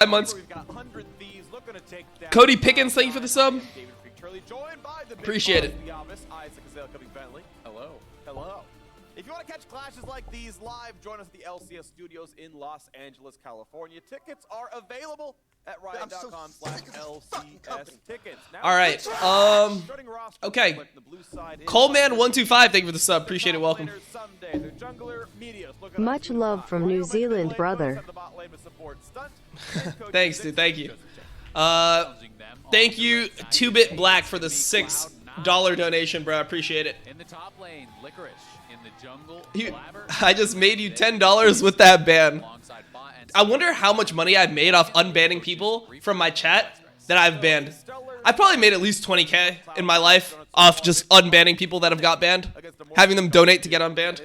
5 months. Cody Pickens, thank you for the sub. Appreciate it. Hello. Hello. If you want to catch clashes like these live, join us at the LCS studios in Los Angeles, California. Tickets are available at riot.com/LCS tickets. All right. Okay. Coleman125, thank you for the sub. Appreciate it. Welcome. Much love from New Zealand, brother. Thanks, dude. Thank you. Thank you, 2-Bit Black, for the $6 donation, bro. I appreciate it. In the top lane, Licorice. In the jungle, I just made you $10 with that ban. I wonder how much money I've made off unbanning people from my chat that I've banned. I probably made at least 20K in my life off just unbanning people that have got banned, having them donate to get unbanned.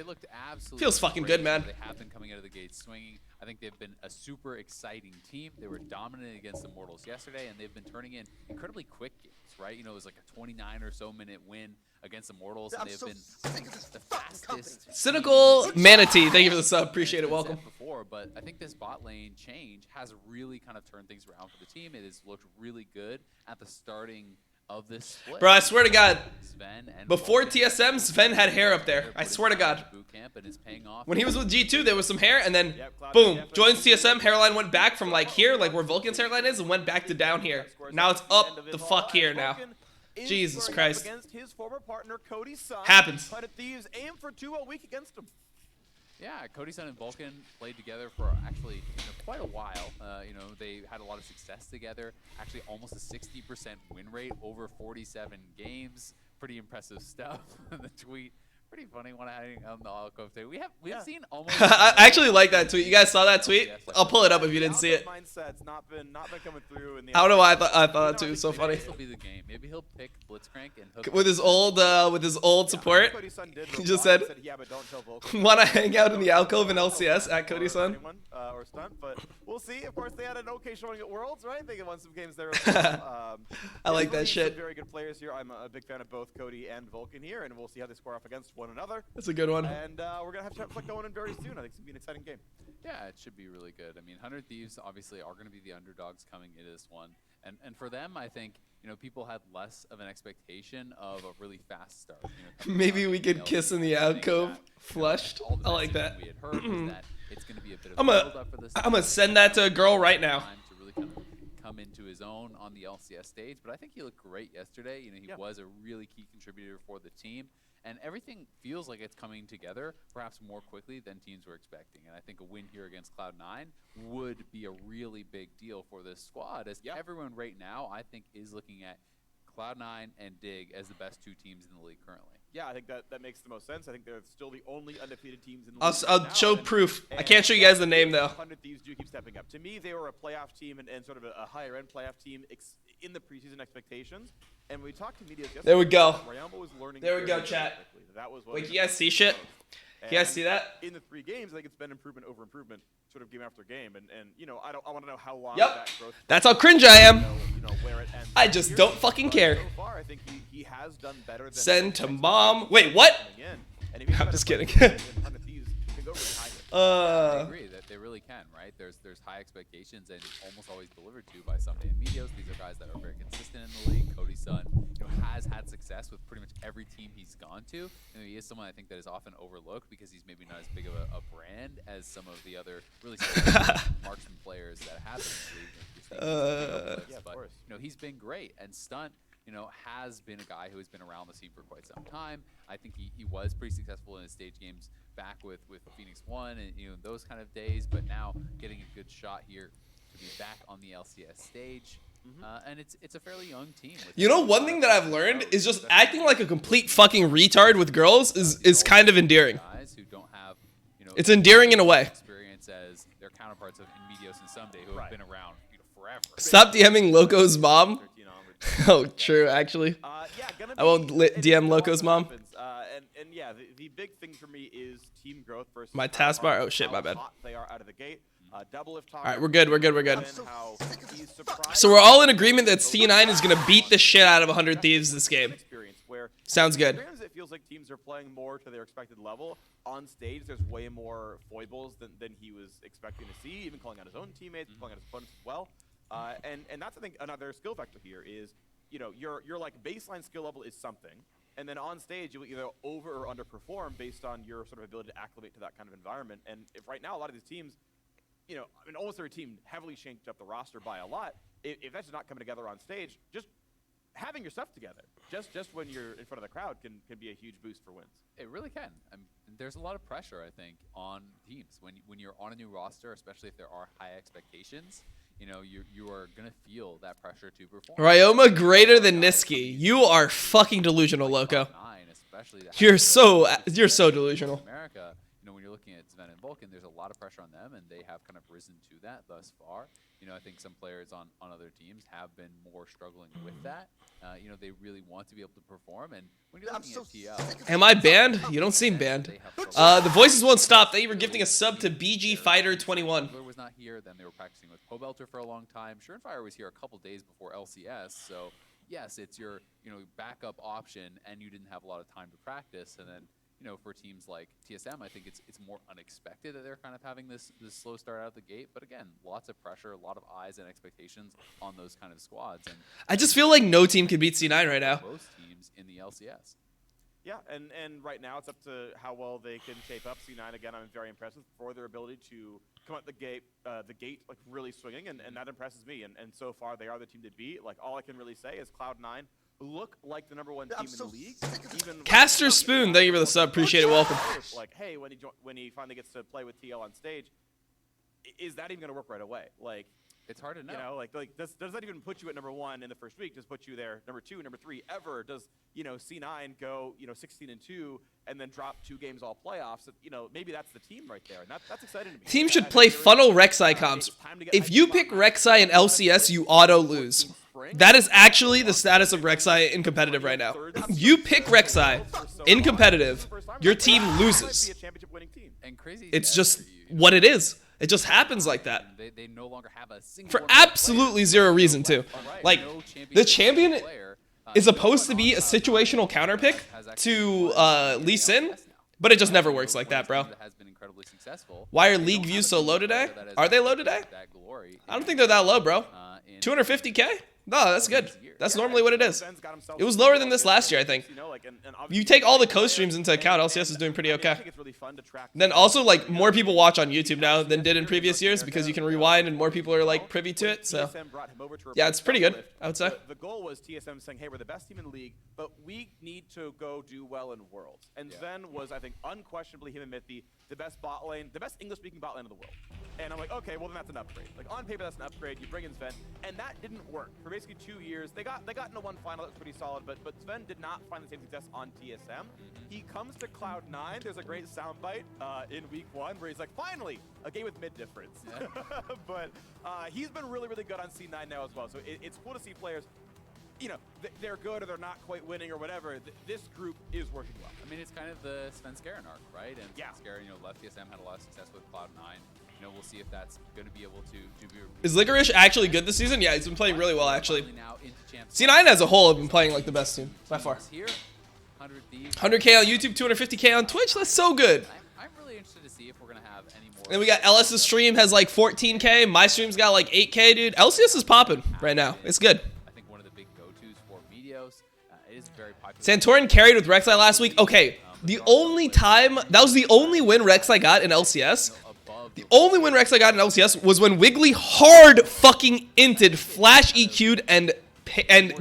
Feels fucking good, man. They have been coming out of the gate swinging. I think they've been a super exciting team. They were dominant against the Mortals yesterday, and they've been turning in incredibly quick games, right? You know, it was like a 29 or so minute win against the Mortals, and they've been the fastest. Cynical Manatee, thank you for the sub. Appreciate it. Welcome. Before, but I think this bot lane change has really kind of turned things around for the team. It has looked really good at the starting of this split. Bro, I swear to God, before TSM, Sven had hair up there. I swear to God. When he was with G2, there was some hair, and then, boom, joins TSM, hairline went back from, like, here, like where Vulcan's hairline is, and went back to down here. Now it's up the fuck here now. Jesus Christ. Happens. Aim for 2 a week against him. Yeah, Cody Sun and Vulcan played together for actually quite a while. They had a lot of success together. Actually, almost a 60% win rate over 47 games. Pretty impressive stuff. The tweet, pretty funny one adding on the alcove too. We've seen almost. I actually like that tweet. You guys saw that tweet? I'll pull it up if you didn't see it. Mindset's not been coming through in the I don't know why I thought that too. It's so funny. This will be the game. Maybe he'll pick Blitzcrank and hook with his old support. He just said, "Want to hang out in the alcove in LCS at Cody Sun?" Or stunt, but we'll see. Of course, they had an okay showing at Worlds, right? They won some games there. I like that shit. Some very good players here. I'm a big fan of both Cody and Vulcan here, and we'll see how they square off against one another. That's a good one. And we're gonna have Chatflick going in very soon. I think it's gonna be an exciting game. Yeah, it should be really good. I mean, 100 Thieves obviously are going to be the underdogs coming into this one, and for them, I think people had less of an expectation of a really fast start. Maybe we could kiss in the alcove, flushed. I like that. We had heard was that it's going to be a bit of I'm gonna send that to a girl right now. To really kind of come into his own on the LCS stage, but I think he looked great yesterday. He was a really key contributor for the team. And everything feels like it's coming together perhaps more quickly than teams were expecting. And I think a win here against Cloud9 would be a really big deal for this squad, as everyone right now, I think, is looking at Cloud9 and Dig as the best 2 teams in the league currently. Yeah, I think that makes the most sense. I think they're still the only undefeated teams in the league. I'll show proof. I can't show you guys the name, though. 100 Thieves do keep stepping up. To me, they were a playoff team and sort of a higher-end playoff team in the preseason expectations. And we talked to media yesterday. There we go. Was learning there we go, chat. That was wait, you guys see shit? You guys see that? In the 3 games, I think it's been improvement over improvement, sort of game after game. And I want to know how long that growth. That's how cringe I am. Where it ends. I just don't fucking care. So far, I think he has done better than send to mom. Wait, what? I'm just kidding. I agree that they really can, right? There's high expectations and almost always delivered to by Someday and Meteos. These are guys that are very consistent in the league. Cody Sun, has had success with pretty much every team he's gone to. He is someone I think that is often overlooked because he's maybe not as big of a brand as some of the other really marksman players that have been in the league. But he's been great, and Stunt has been a guy who has been around the scene for quite some time. I think he was pretty successful in his stage games back with Phoenix 1 and those kind of days, but now getting a good shot here to be back on the LCS stage. And it's a fairly young team. One thing that I've learned is just acting like a complete fucking retard with girls is kind of endearing. Guys who don't have, it's endearing in a way. Experience as their counterparts of Meteos and Someday who have been around forever. Stop DMing Loco's mom. Oh, true, actually. I won't DM Loco's mom. And yeah, the big thing for me is team growth versus my taskbar. Oh shit, my bad. They are out of the gate. Double if all right, we're good. So So we're all in agreement that C9 is gonna beat the shit out of 100 Thieves this game. Sounds good. feels like teams are playing more to their expected level. On stage, there's way more foibles than he was expecting to see, even calling out his own teammates, calling out his opponents as well. And that's, I think, another skill vector here is, you know, your like baseline skill level is something, and then on stage you will either over or underperform based on your sort of ability to acclimate to that kind of environment. And if right now a lot of these teams, you know, I mean, almost every team heavily changed up the roster by a lot. If that's not coming together on stage, just having your stuff together, just when you're in front of the crowd, can be a huge boost for wins. It really can. I mean, there's a lot of pressure, I think, on teams when you're on a new roster, especially if there are high expectations. You know, you are gonna feel that pressure to perform. Ryoma greater than Niski. You are fucking delusional, Loco. You're so delusional. America, you know, when you're looking at Sven and Vulcan, there's a lot of pressure on them, and they have kind of risen to that thus far. You know, I think some players on other teams have been more struggling with that. You know, they really want to be able to perform, and when you're looking at TL, Am I banned? You don't seem banned. The voices won't stop. Thank you for gifting a sub to BG Fighter 21. was not here. Then they were practicing with Pobelter for a long time. Surenfire was here a couple days before LCS, so yes, it's your backup option, and you didn't have a lot of time to practice. And then for teams like TSM, I think it's more unexpected that they're kind of having this slow start out of the gate. But again, lots of pressure, a lot of eyes and expectations on those kind of squads. And I just feel like no team can beat C9 right now. Most teams in the LCS. Yeah, and right now it's up to how well they can shape up. C9, again, I'm very impressed with for their ability to come out the gate like really swinging, and that impresses me. And so far, they are the team to beat. Like, all I can really say is Cloud9 look like the #1 team in the league. Even Caster Spoon, thank you for the sub. Appreciate it. Welcome. Like, hey, when he finally gets to play with TL on stage, is that even going to work right away? Like, it's hard to know. You know, like does that even put you at #1 in the first week? Does put you there #2, #3 ever? Does C9 go 16-2 and then drop 2 games all playoffs? Maybe that's the team right there, and that's exciting to me. Team should play funnel Rek'Sai comps. If you pick Rek'Sai in LCS, you auto lose. That is actually the status of Rek'Sai in competitive right now. You pick Rek'Sai in competitive, your team loses. It's just what it is. It just happens like that. They no longer have a single for absolutely zero reason to. Like, the champion is supposed to be a situational counter pick to Lee Sin, but it just never works like that, bro. Why are league views so low today? Are they low today? I don't think they're that low, bro. 250K? No, that's good. That's normally what it is. It was lower than this last year, I think. You take all the co-streams into account, LCS is doing pretty okay. Then also, like, more people watch on YouTube now than did in previous years because you can rewind and more people are, like, privy to it. So, yeah, it's pretty good, I would say. The goal was TSM saying, hey, we're the best team in the league, but we need to go do well in Worlds. And Sven was, I think, unquestionably him and Mithy, the best bot lane, the best English-speaking bot lane in the world. And I'm like, okay, well, then that's an upgrade. Like, on paper, that's an upgrade. You bring in Sven, and that didn't work. For basically 2 years, they got into one final that was pretty solid, but Sven did not find the same success on TSM. He comes to Cloud9. There's a great soundbite in week 1 where he's like, finally, a game with mid difference. Yeah. But he's been really, really good on C9 now as well. So it's cool to see players, they're good or they're not quite winning or whatever. This group is working well. I mean, it's kind of the Sven Skaren arc, right? And Sven Skaren, left TSM, had a lot of success with Cloud9. We'll see if that's going to be able to be... Is Licorice actually good this season? Yeah, he's been playing really well, actually. C9 as a whole have been playing like the best team, by far. 100K on YouTube, 250K on Twitch. That's so good. I'm really interested to see if we're going to have any more... And we got LS's stream has like 14K. My stream's got like 8K, dude. LCS is popping right now. It's good. I think one of the big go-tos for Medios is very popular. Santorin carried with Rek'Sai last week. Okay, the only time... That was the only win Rek'Sai got in LCS. The only win Rek'Sai got in LCS was when Wiggly hard fucking inted, flash EQ'd, and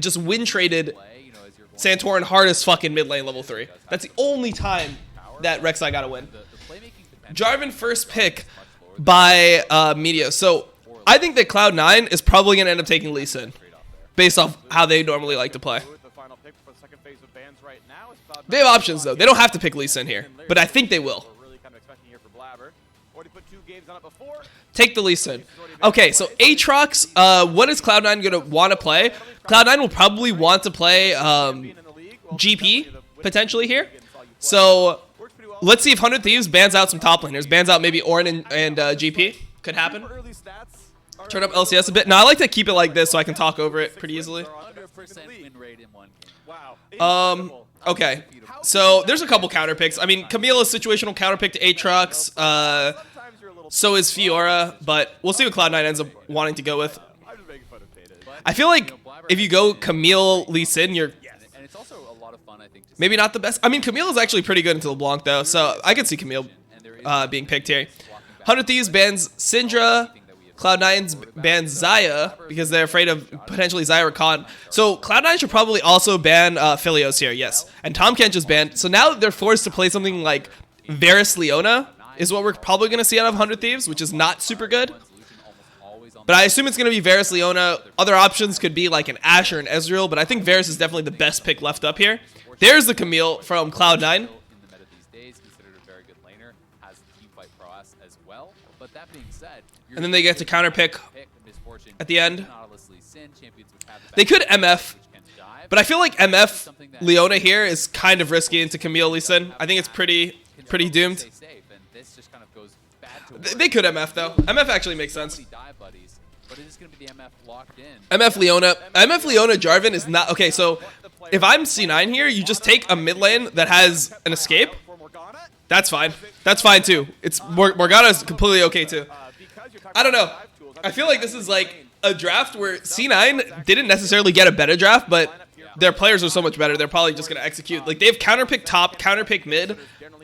just win traded Santorin hard as fucking mid lane level 3. That's the only time that Rek'Sai got a win. Jarvan first pick by Media. So I think that Cloud9 is probably going to end up taking Lee Sin based off how they normally like to play. They have options though. They don't have to pick Lee Sin here, but I think they will. Take the Lee Sin. Okay, so Aatrox, what is Cloud9 going to want to play? Cloud9 will probably want to play GP, potentially here. So, let's see if 100 Thieves bans out some top laners. Bans out maybe Ornn and GP. Could happen. Turn up LCS a bit. No, I like to keep it like this so I can talk over it pretty easily. 100% win rate in one game. Wow. Okay. So there's a couple counter picks. I mean, Camille's situational counter pick to Aatrox. Sometimes you're a little So is Fiora, but we'll see what Cloud9 ends up wanting to go with. I'm just making fun of Data. I feel like if you go Camille, Lee Sin, you're And it's also a lot of fun, I think. To maybe not the best. I mean, Camille is actually pretty good into LeBlanc, though, so I could see Camille being picked here. 100 Thieves bans Syndra. Cloud9's bans Zaya because they're afraid of potentially Zaya or Khan. So Cloud9 should probably also ban Philios here, yes. And Tom Kench is banned. So now they're forced to play something like Varus Leona is what we're probably going to see out of 100 Thieves, which is not super good. But I assume it's going to be Varus Leona. Other options could be like an Ashe or an Ezreal, but I think Varus is definitely the best pick left up here. There's the Camille from Cloud9. And then they get to counter pick at the end. They could MF, but I feel like MF Leona here is kind of risky into Camille Lee Sin. I think it's pretty doomed. They could MF though. MF actually makes sense. MF Leona Jarvan is not okay. So if I'm C9 here, you just take a mid lane that has an escape. That's fine. That's fine too. It's Morgana is completely okay too. I don't know. I feel like this is like a draft where C9 didn't necessarily get a better draft, but their players are so much better. They're probably just going to execute. Like, they have counterpick top, counterpick mid,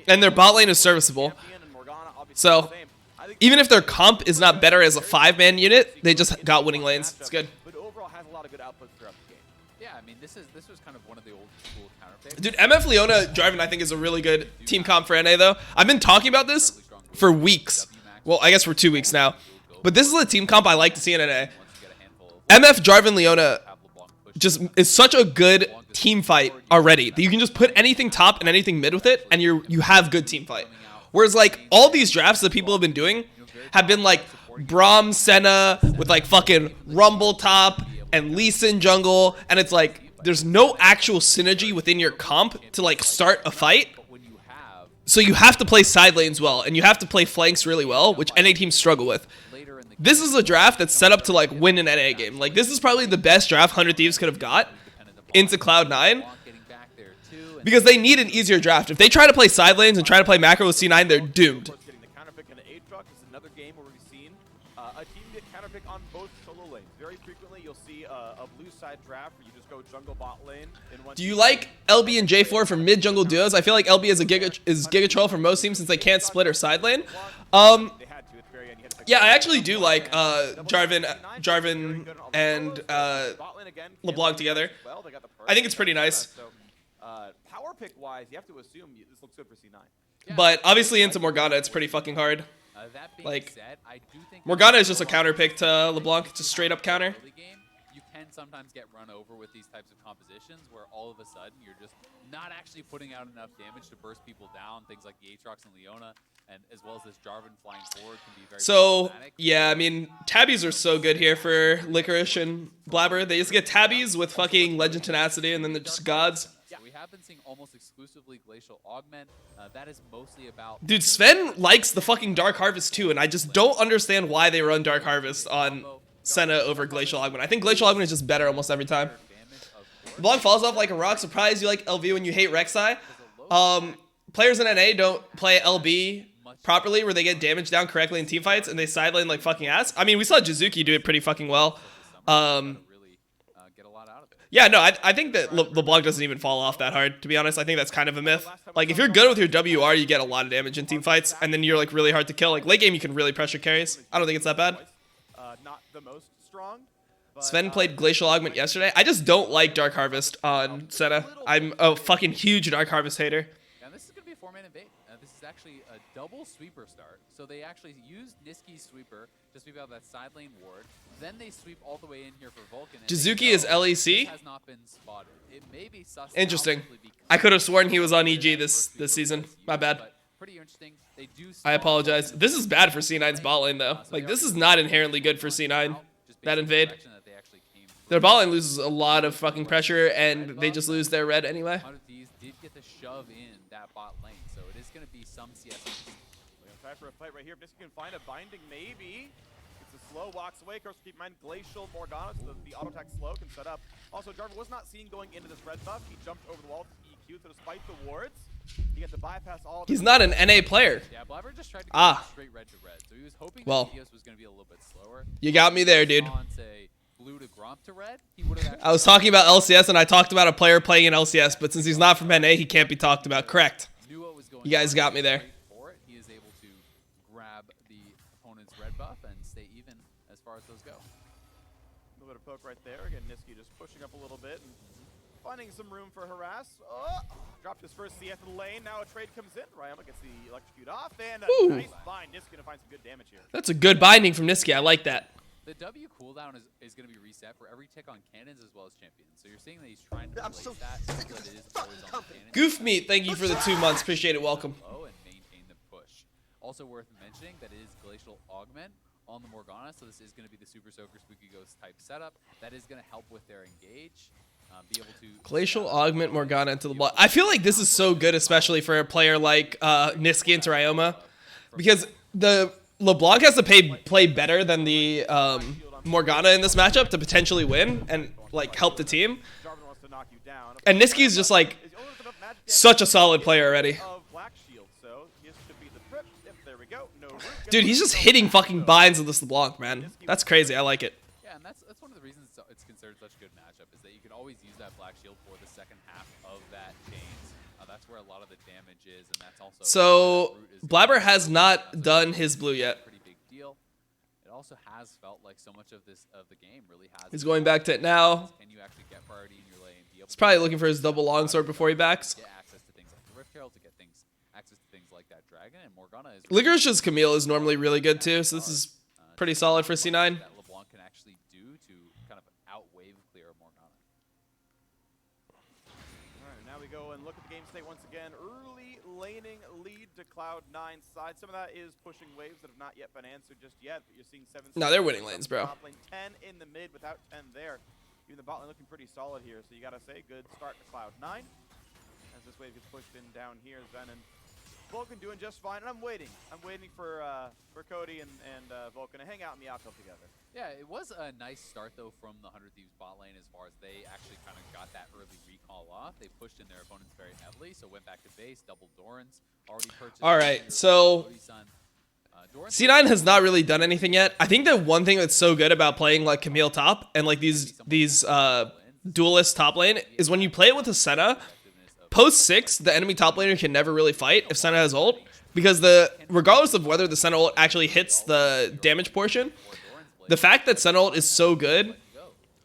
and their bot lane is serviceable. So, even if their comp is not better as a 5-man unit, they just got winning lanes. It's good. But overall has a lot of good outputs throughout the game. Yeah, I mean, this was kind of one of the old school counterpicks. Dude, MF Leona Jarvan I think is a really good team comp for NA, though. I've been talking about this for weeks. Well, I guess for 2 weeks now. But this is a team comp I like to see in NA. MF Jarvan Leona just is such a good team fight already that you can just put anything top and anything mid with it, and you have good team fight. Whereas like all these drafts that people have been doing have been like Braum Senna with like fucking Rumble top and Lee Sin jungle, and it's like there's no actual synergy within your comp to like start a fight. So you have to play side lanes well, and you have to play flanks really well, which NA teams struggle with. This is a draft that's set up to like win an NA game. Like, this is probably the best draft 100 Thieves could have got into Cloud9 because they need an easier draft. If they try to play side lanes and try to play macro with C9, they're doomed. Getting the counterpick into Aatrox is another game where we've seen a team get counterpick on both solo lanes. Very frequently, you'll see a blue side draft where you just go jungle bot lane. Do you like LB and J4 for mid jungle duos? I feel like LB is Giga Troll for most teams since they can't split or side lane. Yeah, I actually do like Jarvan and LeBlanc together. I think it's pretty nice. Power pick wise, you have to assume this looks good for C9. But obviously into Morgana, it's pretty fucking hard. Like, Morgana is just a counter pick to LeBlanc, just straight up counter. You can sometimes get run over with these types of compositions where all of a sudden you're just not actually putting out enough damage to burst people down. Things like the Aatrox and Leona, and as well as this Jarvan flying forward can be very problematic. Yeah, I mean, tabbies are so good here for Licorice and Blabber. They just get tabbies with fucking Legend Tenacity, and then they're just gods. So we have been seeing almost exclusively Glacial Augment. That is mostly about... Dude, Sven likes the fucking Dark Harvest too, and I just don't understand why they run Dark Harvest on Senna over Glacial Augment. I think Glacial Augment is just better almost every time. LeBlanc falls off like a rock. Surprised you like LV when you hate Rek'Sai. Players in NA don't play LB properly where they get damage down correctly in teamfights and they sideline like fucking ass. I mean, we saw Jizuki do it pretty fucking well. Yeah, no, I think that LeBlanc doesn't even fall off that hard, to be honest. I think that's kind of a myth. Like, if you're good with your WR, you get a lot of damage in teamfights, and then you're like really hard to kill. Like, late game, you can really pressure carries. I don't think it's that bad. Not the most strong. Sven played Glacial Augment yesterday. I just don't like Dark Harvest on Senna. I'm a fucking huge Dark Harvest hater. And this is going to be a 4-man invade. This is actually a double sweeper start. So they actually used Niski's sweeper to sweep out that side lane ward. Then they sweep all the way in here for Vulcan. Jizuki is LEC? Has not been spotted. It may be sus. Interesting. I could have sworn he was on EG this season. My bad. Pretty interesting. They do. I apologize. This is bad for C9's bot lane, though. Like, this is not inherently good for C9. That invade. Their bot lane loses a lot of fucking pressure, and they just lose their red anyway. These did get to shove in that bot lane, so it is going to be some CS. We're gonna try for a fight right here. If Niski can find a binding, maybe. It's a slow, walks away. Curse, keep in mind, Glacial Morgana, so the auto attack slow can set up. Also, Jarvan was not seen going into this red buff. He jumped over the wall with EQ, so despite the wards, he gets to bypass all of He's not an NA player. Yeah, Blabber just tried to go straight red to red, so he was hoping that Meteos was going to be a little bit slower. You got me there, dude. Say blue to Gromp to red, he would have. I was talking about LCS, and I talked about a player playing in LCS, but since he's not from NA, he can't be talked about. Correct. You guys got me there. He is able to grab the opponent's red buff and stay even as far as those go. A little bit of poke right there. Again, Niski just pushing up a little bit and finding some room for harass. Oh, dropped his first CF in the lane. Now a trade comes in. Ryoma gets the electrocute off, and a nice bind. Niski gonna find some good damage here. That's a good binding from Niski. I like that. The W cooldown is going to be reset for every tick on cannons as well as champions. So you're seeing that he's trying to relate that so that it is always on the cannon. Goof Meat, thank you for the 2 months. Appreciate it. Welcome. And maintain the push. Also worth mentioning that it is Glacial Augment on the Morgana, so this is going to be the Super Soaker Spooky Ghost type setup. That is going to help with their engage. Be able to Glacial Augment Morgana into the block. I feel like this is so good, especially for a player like Niski into Ryoma, because the LeBlanc has to play better than the Morgana in this matchup to potentially win and like help the team. And Niski's just like such a solid player already. Dude, he's just hitting fucking binds with this LeBlanc, man. That's crazy. I like it. Yeah, and that's one of the reasons it's considered such a good matchup is that you can always use that Black Shield for the second half of that chains. That's where a lot of the damage is, and that's also so Blabber has not done his blue yet. Pretty big deal. It also has felt like so much of the game really has. He's going back to it now. Can you actually get priority in your lane? He's probably looking for his double longsword before he backs. Get access to things like the Rift Herald, to get access to things like that Dragon, and Morgana is. Licorish's Camille is normally really good too, so this is pretty solid for C9. That LeBlanc can actually do to kind of outwave clear Morgana. Alright, now we go and look at the game state once again. Early laning lead to Cloud9's side. Some of that is pushing waves that have not yet been answered just yet, but you're seeing 7. No, they're winning lanes, bro. Top lane, 10 in the mid without 10 there. Even the bot lane looking pretty solid here, so you gotta say good start to Cloud9. As this wave gets pushed in down here, Zen and Vulcan doing just fine, and I'm waiting for Cody and Vulcan to hang out in the outfield together. Yeah, it was a nice start though from the 100 Thieves bot lane as far as they actually kind of got that early recall off. They pushed in their opponents very heavily, so went back to base, double Dorans, already purchased. All right, so C9 has not really done anything yet. I think the one thing that's so good about playing like Camille top and like these duelist top lane is when you play it with a Senna, post 6, the enemy top laner can never really fight if Senna has ult, because regardless of whether the Senna ult actually hits the damage portion, the fact that Senna ult is so good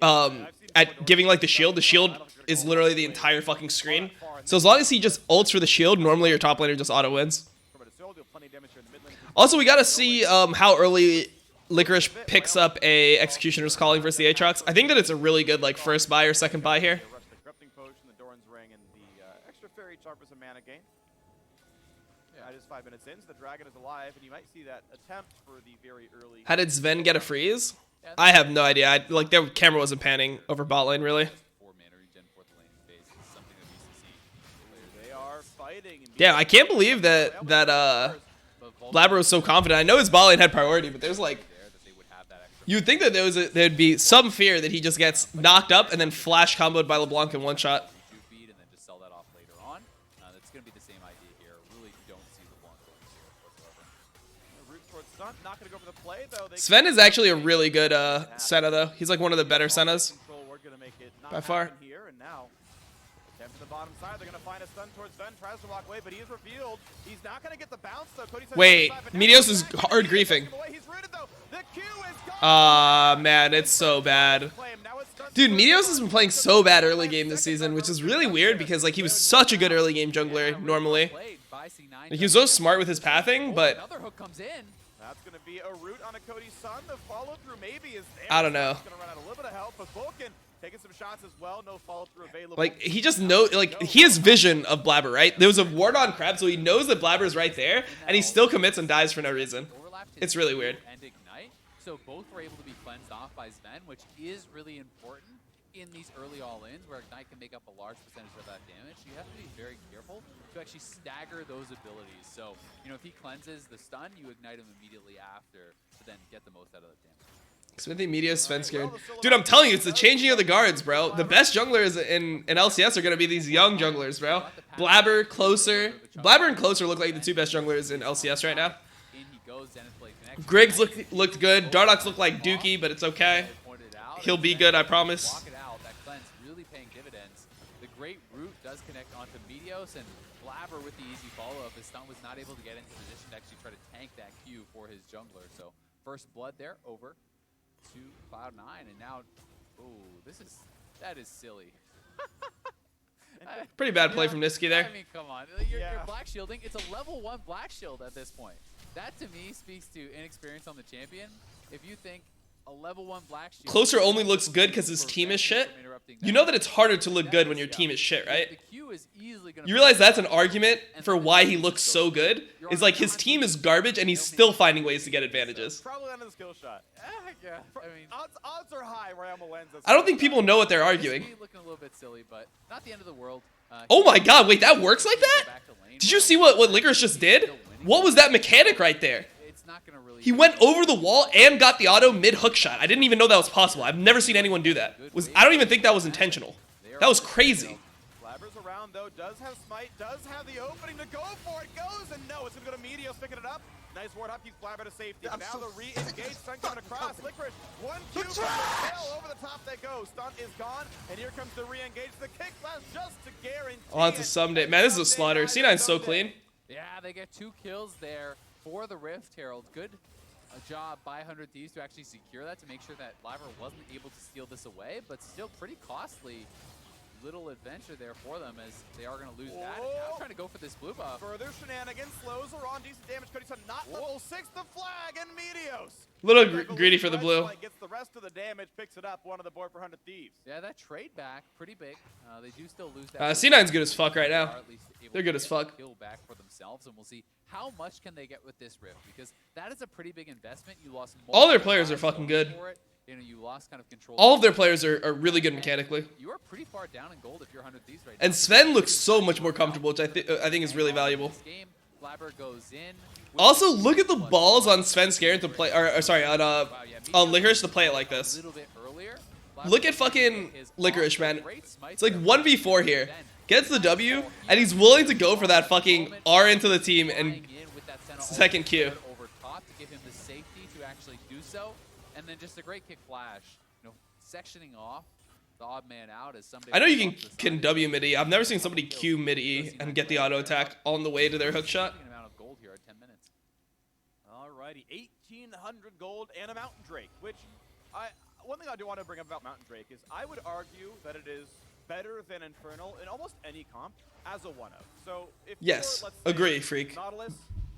at giving like the shield is literally the entire fucking screen. So as long as he just ults for the shield, normally your top laner just auto wins. Also, we gotta see how early Licorice picks up a Executioner's Calling versus the Aatrox. I think that it's a really good like first buy or second buy here. Just 5 minutes in, so the dragon is alive, and you might see that attempt for the very early. How did Sven get a freeze? I have no idea. Like their camera wasn't panning over bot lane really. They are fighting. Yeah, I can't believe that Blabber was so confident. I know his bot lane had priority, but there's like, you'd think that there'd be some fear that he just gets knocked up and then flash comboed by LeBlanc in one shot. Sven is actually a really good Senna though. He's like one of the better Sennas by far. Wait, Meteos is hard griefing. Man, it's so bad. Dude, Meteos has been playing so bad early game this season, which is really weird because like he was such a good early game jungler normally. Like, he was so smart with his pathing, but that's going to be a root on a Cody's son. The follow through maybe is there. I don't know. Going to run out a little bit of help, but Vulcan taking some shots as well. No follow through available. Like he just he has vision of Blabber, right? There was a ward on Crab, so he knows that Blabber is right there, and he still commits and dies for no reason. It's really weird. And Ignite, so both were able to be cleansed off by Sven, which is really important in these early all-ins where Ignite can make up a large percentage of that damage. You have to be very careful to actually stagger those abilities. So, you know, if he cleanses the stun, you ignite him immediately after to then get the most out of the damage. Smithy, Media, Sven scared. Dude, I'm telling you, it's the changing of the guards, bro. The best junglers in LCS are going to be these young junglers, bro. Blabber, Closer. Blabber and Closer look like the two best junglers in LCS right now. Griggs looked good. Dardox looked like Dookie, but it's okay. He'll be good, I promise. Walk it out. That cleanse really paying dividends. The great root does connect onto Meteos, and Blabber with the easy follow-up. His stun was not able to get into position to actually try to tank that Q for his jungler. So first blood there over to Cloud9, and now, ooh, that is silly. Pretty bad play from Niski there. I mean, come on. You're black shielding. It's a level 1 black shield at this point. That to me speaks to inexperience on the champion. If you think a level 1 black shield... Closer only looks good because his team is shit. You know that it's harder to look good when your team is shit, right? The Q is easily gonna You realize that's an argument for why he looks so good? Is like his team is garbage and he's still finding ways to get advantages. Probably under the skill shot. yeah, I mean... Odds are high Ryoma wins this. I don't think people know what they're arguing. Looking a little bit silly, but not the end of the world. Oh my god, wait, that works like that? Did you see what Licorice just did? What was that mechanic right there? It's not gonna really... He went over the wall and got the auto mid-hook shot. I didn't even know that was possible. I've never seen anyone do that. I don't even think that was intentional. That was crazy. Blabber's around though, does have smite, does have the opening to go for it, goes, and no, it's gonna go to Meteos picking it up. Nice ward up, keeps Blabber to safety. Now the re-engage, stun coming across. Licorice, 1 Q for the kill, over the top they go. Stun is gone, and here comes the re-engage. The kick blast just to guarantee. On to Someday. Man, this is a slaughter. C9's so clean. Yeah, they get 2 kills there for the Rift Herald. Good job by 100 Thieves to actually secure that, to make sure that Blabber wasn't able to steal this away, but still pretty costly. Little adventure there for them, as they are going to lose that. And now trying to go for this blue buff. Further shenanigans, slows are on, decent damage. Cody's not level 6, the flag, and Meteos. Little greedy for the blue. Gets the rest of the damage, picks it up, one of the board for 100 Thieves. Yeah, that trade back, pretty big. They do still lose that. C9's good as fuck right now. They're good as fuck. Kill back for themselves, and we'll see how much can they get with this Rift, because that is a pretty big investment. You lost all their players are fucking good. You know, you lost kind of control. All of their players are really good mechanically. You are pretty far down in gold if you're 100 Thieves right now. And Sven looks so much more comfortable, which I think is really valuable. This game, Blabber goes in. Also, look at the balls on Sven Scared to play, or sorry, on Licorice to play it like this. Look at fucking Licorice, man. It's like 1v4 here. Gets the W, and he's willing to go for that fucking R into the team and second Q. Over top to give him the safety to actually do so. And then just a great kick flash, you know, sectioning off the odd man out as somebody. I know you can W mid E. I've never seen somebody Q mid E and get the auto attack on the way to their hook shot. Amount of gold here at 10 minutes. Alrighty, 1,800 gold and a Mountain Drake, which one thing I do want to bring up about Mountain Drake is I would argue that it is better than Infernal in almost any comp as a 1-0. So if yes, let's say, agree, freak. Nautilus,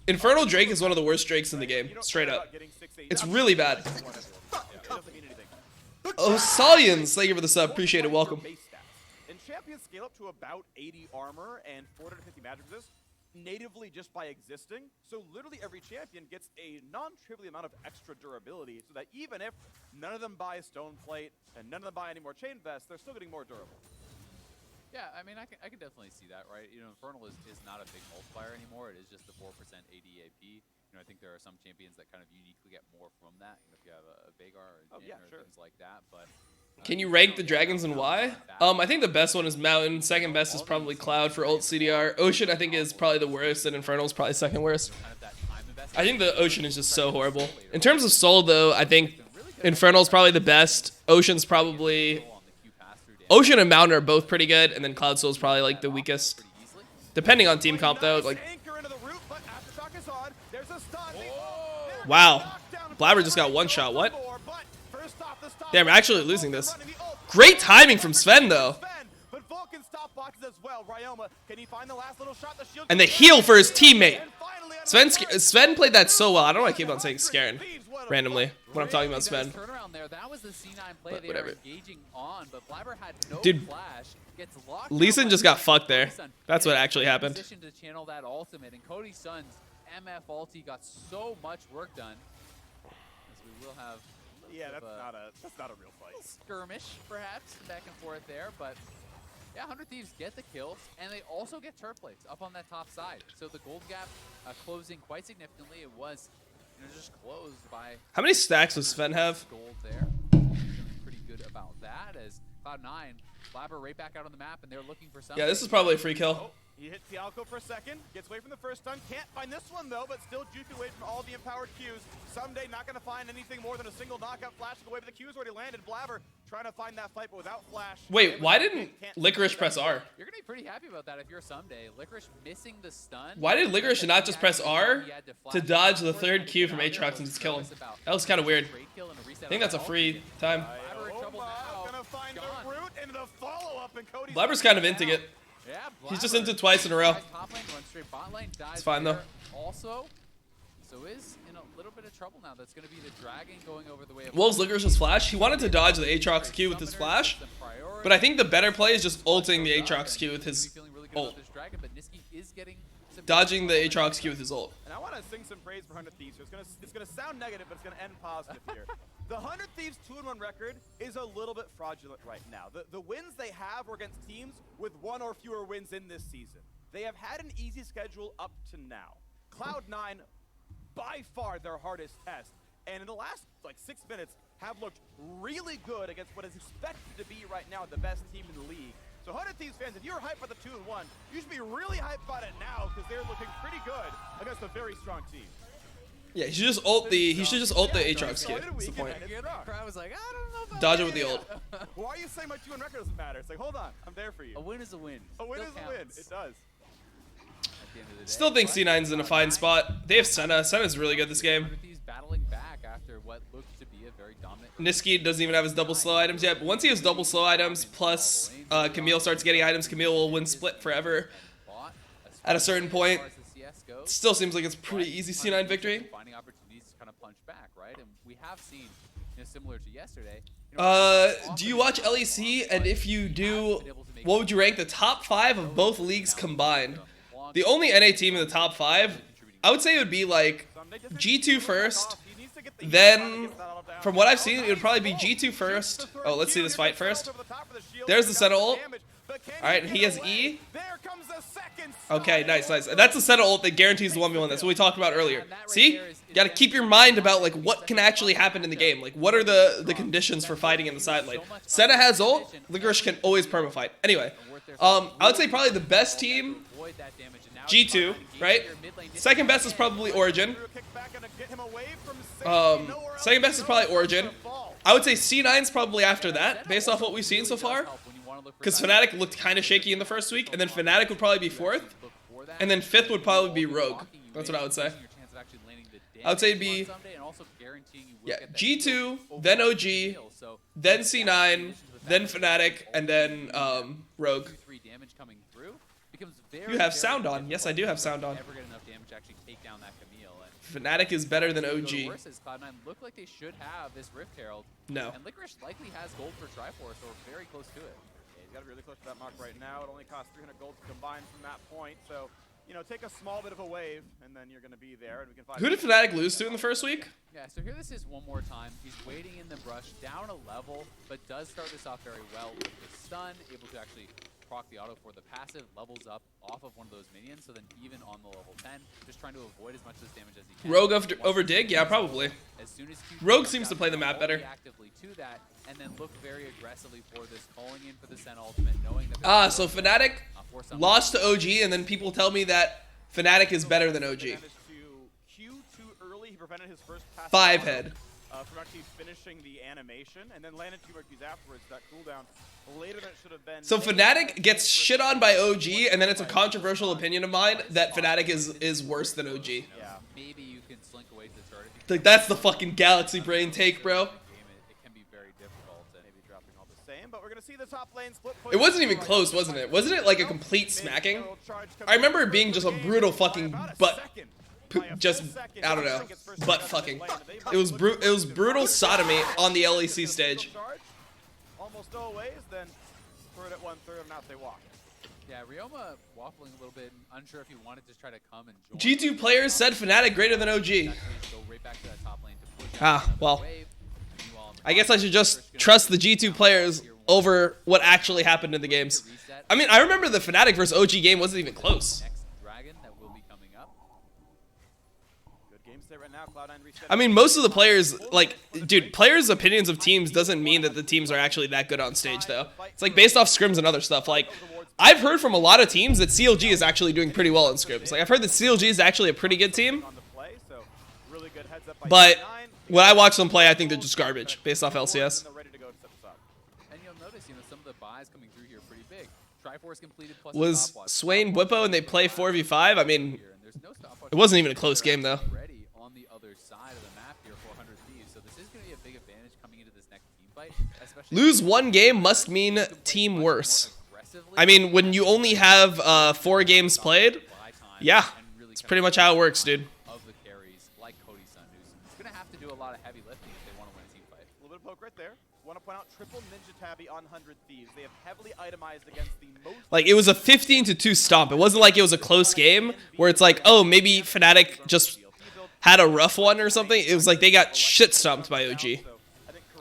Infernal Drake is one of the worst Drakes in the game, straight up. It's really bad. Oh, Salians, thank you for the sub. Appreciate it. Welcome. And champions scale up to about 80 armor and 450 magic resist natively just by existing. So literally every champion gets a non-trivial amount of extra durability, so that even if none of them buy Stone Plate and none of them buy any more Chain Vest, they're still getting more durable. Yeah, I mean, I can definitely see that, right? You know, Infernal is not a big multiplier anymore. It is just the 4% ADAP. You know, I think there are some champions that kind of uniquely get more from that. You know, if you have a Vagar or Jhin or things like that. But can you rank the dragons and why? I think the best one is Mountain. Second best is probably Cloud for ult CDR. Ocean, I think, is probably the worst, and Infernal is probably second worst. I think the Ocean is just so horrible. In terms of soul, though, I think Infernal is probably the best. Ocean's probably... Ocean and Mountain are both pretty good, and then Cloud Soul is probably like the weakest. Depending on team comp, though. Like, wow. Blabber just got one shot. What? Damn, we're actually losing this. Great timing from Sven, though. And the heal for his teammate. Sven played that so well. I don't know why I keep on saying Scarin randomly when I'm talking about Sven. But whatever. Dude, Leeson just got fucked there. That's what actually happened. To channel that ultimate, and Cody Sun's MF ulti got so much work done. As we will have that's not a real fight. Skirmish, perhaps, back and forth there, but yeah, 100 Thieves get the kills, and they also get turret plates up on that top side. So the gold gap closing quite significantly. It was just closed by How many stacks does Sven have? gold there. Feeling pretty good about that as Cloud9, Blabber right back out on the map, and they're looking for something. Yeah, this is probably a free kill. Oh, he hits the Alco for a second, gets away from the first stun, can't find this one though, but still juicing away from all the empowered Qs. Someday not gonna find anything more than a single knockout, flashing away, but the Qs already landed. Blabber trying to find that fight, but without flash. Wait, why didn't Licorice press R? You're gonna be pretty happy about that if you're Someday. Licorice missing the stun. Why did Licorice not just press R to dodge the third Q from Aatrox and just kill him? That was kind of weird. I think that's a free time. Blabber in trouble now. Gonna find the root and the follow-up, and Cody's Blabber's kind of into it. Yeah, He's just Blabber into twice in a row. top lane, runs straight bot lane, dies It's fine, though. there Also, so is in a little bit of trouble now. That's going to be the dragon going over the way of Wolves Licorice's flash. He wanted to dodge the Aatrox Q with his flash, but I think the better play is just ulting the Aatrox Q with his ult. Dodging the Aatrox Q with his ult. And I want to sing some praise for 100 Thieves. It's gonna sound negative, but it's gonna end positive here. The 100 Thieves 2-1 record is a little bit fraudulent right now. The wins they have are against teams with one or fewer wins in this season. They have had an easy schedule up to now. Cloud9, by far their hardest test, and in the last like 6 minutes have looked really good against what is expected to be right now the best team in the league. So 100 Thieves fans, if you're hyped by the 2-1, you should be really hyped about it now because they're looking pretty good against a very strong team. Yeah, he should just ult the Aatrox Q. That's the point. I was like, I don't know if Dodge it with the ult. Why are you saying my 2-1 record doesn't matter? It's like, hold on, I'm there for you. A win is a win. A win Still is a win. counts It does. at the end of the day. Still think But C9's in a fine spot. They have Senna. Senna's really good this game. 100 Thieves battling back after what looked to be a very dominant. Niski doesn't even have his double slow items yet, but once he has double slow items, plus Camille starts getting items, Camille will win split forever at a certain point. Still seems like it's pretty easy C9 victory. Finding opportunities to kind of punch back, right? And we have seen, similar to yesterday. Do you watch LEC? And if you do, what would you rank the top 5 of both leagues combined? The only NA team in the top 5, I would say it would be like G2 first. Then, from what I've seen, it would probably be G2 first. Oh, let's see this fight first. There's the Senna ult. Alright, he has E. Okay, nice, nice. That's the Senna ult that guarantees the 1v1. That's what we talked about earlier. See? You gotta keep your mind about like what can actually happen in the game. Like, what are the conditions for fighting in the side lane? Senna has ult. Licorice can always permafight. Anyway, I would say probably the best team, G2, right? Second best is probably Origin. Second best is probably Origin. I would say C9's probably after that, based off what we've seen so far. Because Fnatic looked kind of shaky in the first week, and then Fnatic would probably be 4th, and then 5th would probably be Rogue. That's what I would say. I would say it'd be, yeah, G2, then OG, then C9, then Fnatic, and then Rogue. You have sound on. Yes, I do have sound on. Fnatic is better than OG. Cloud9 look like they should have this Rift Herald. No. And Licorice likely has gold for Triforce, or very close to it. Yeah, he's got to be really close to that mark right now. It only costs 300 gold to combine from that point. So, take a small bit of a wave, and then you're going to be there. And we can find Who did Fnatic lose to in the first week? Yeah, so here this is one more time. He's waiting in the brush, down a level, but does start this off very well with the stun, able to actually proc the auto for the passive, levels up off of one of those minions, so then even on the level 10, just trying to avoid as much of this damage as he can. Rogue over Dig? Yeah, probably. As soon as Rogue seems to play the map better. Actively to that, and then look very aggressively for this, calling in for the Sen ultimate, knowing that So Fnatic lost to OG, and then people tell me that Fnatic is better than OG. Q too early. He prevented his first pass 5 head. From actually finishing the animation, and then landed 2 Qs afterwards. That cooldown later than it should have been. So Fnatic gets shit on by OG, and then it's a controversial opinion of mine that Fnatic is worse than OG. Yeah. Maybe you can slink away to the turret. Like, that's the fucking Galaxy Brain take, bro. It can be very difficult, and Maybe dropping all the same, but we're gonna see the top lane split. It wasn't even close, wasn't it? Wasn't it like a complete smacking? I remember it being just a brutal fucking butt. Just, I don't know, butt fucking. It was brutal sodomy on the LEC stage. Almost always, then third at 1/3 of not they walk. Yeah, Ryoma waffling a little bit, unsure if he wanted to try to come and join. G2 players said Fnatic greater than OG. Go right back to that top lane to push Well, I guess I should just trust the G2 players over what actually happened in the games. I mean, I remember the Fnatic versus OG game wasn't even close. Next dragon that will be coming up. Good game state right now. I mean, most of the players, like, dude, players' opinions of teams doesn't mean that the teams are actually that good on stage, though. It's like based off scrims and other stuff. Like, I've heard from a lot of teams that CLG is actually doing pretty well in scrims. Like, I've heard that CLG is actually a pretty good team. But when I watch them play, I think they're just garbage based off LCS. And you'll notice, some of the buys coming through here are pretty big. Triforce completed plus Was Swain Whippo and they play 4v5? I mean, it wasn't even a close game, though. Ready on the other side of the map here for 100 Thieves. So this is going to be a big advantage coming into this next team fight. Especially Lose one game must mean team worse. I mean, when you only have 4 games played, yeah, it's pretty much how it works, dude. Of the carries, like Cody Sun, who's going to have to do a lot of heavy lifting if they want to win a team fight. A little bit of poke right there. Want to point out triple Ninja Tabby on 100 Thieves. They have heavily itemized against the most. Like, it was a 15-2 stomp. It wasn't like it was a close game where it's like, oh, maybe Fnatic just had a rough one or something. It was like they got shit stomped by OG.